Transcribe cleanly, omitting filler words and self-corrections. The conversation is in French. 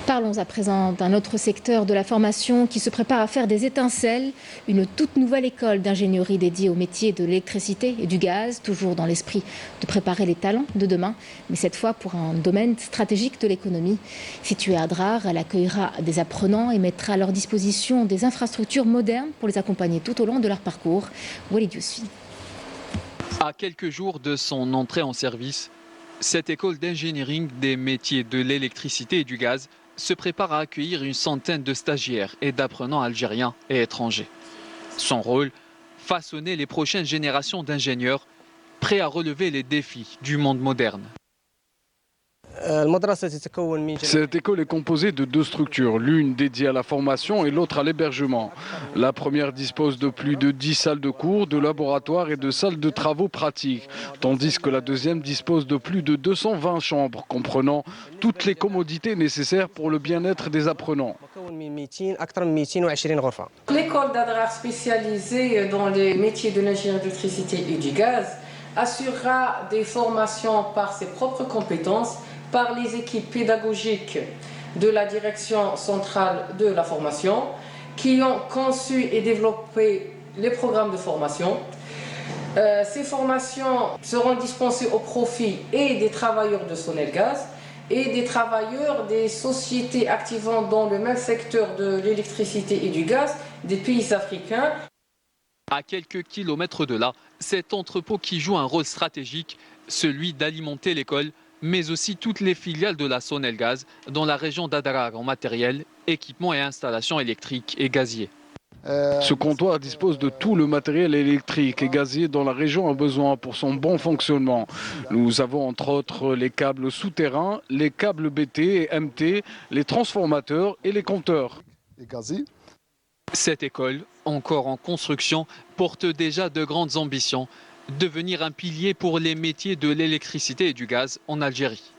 Parlons à présent d'un autre secteur de la formation qui se prépare à faire des étincelles, une toute nouvelle école d'ingénierie dédiée aux métiers de l'électricité et du gaz, toujours dans l'esprit de préparer les talents de demain, mais cette fois pour un domaine stratégique de l'économie. Située à Adrar, elle accueillera des apprenants et mettra à leur disposition des infrastructures modernes pour les accompagner tout au long de leur parcours. Walid Yousfi. À quelques jours de son entrée en service, cette école d'ingénierie des métiers de l'électricité et du gaz se prépare à accueillir une centaine de stagiaires et d'apprenants algériens et étrangers. Son rôle, façonner les prochaines générations d'ingénieurs prêts à relever les défis du monde moderne. Cette école est composée de deux structures, l'une dédiée à la formation et l'autre à l'hébergement. La première dispose de plus de 10 salles de cours, de laboratoires et de salles de travaux pratiques, tandis que la deuxième dispose de plus de 220 chambres, comprenant toutes les commodités nécessaires pour le bien-être des apprenants. L'école d'Adrar spécialisée dans les métiers de l'ingénierie d'électricité et du gaz assurera des formations par ses propres compétences, par les équipes pédagogiques de la direction centrale de la formation qui ont conçu et développé les programmes de formation. Ces formations seront dispensées au profit et des travailleurs de Sonelgaz et des travailleurs des sociétés activant dans le même secteur de l'électricité et du gaz des pays africains. À quelques kilomètres de là, cet entrepôt qui joue un rôle stratégique, celui d'alimenter l'école, mais aussi toutes les filiales de la Sonelgaz dans la région d'Adrar en matériel, équipement et installations électriques et gaziers. Ce comptoir dispose de tout le matériel électrique et gazier dont la région a besoin pour son bon fonctionnement. Nous avons entre autres les câbles souterrains, les câbles BT et MT, les transformateurs et les compteurs. Cette école, encore en construction, porte déjà de grandes ambitions, devenir un pilier pour les métiers de l'électricité et du gaz en Algérie.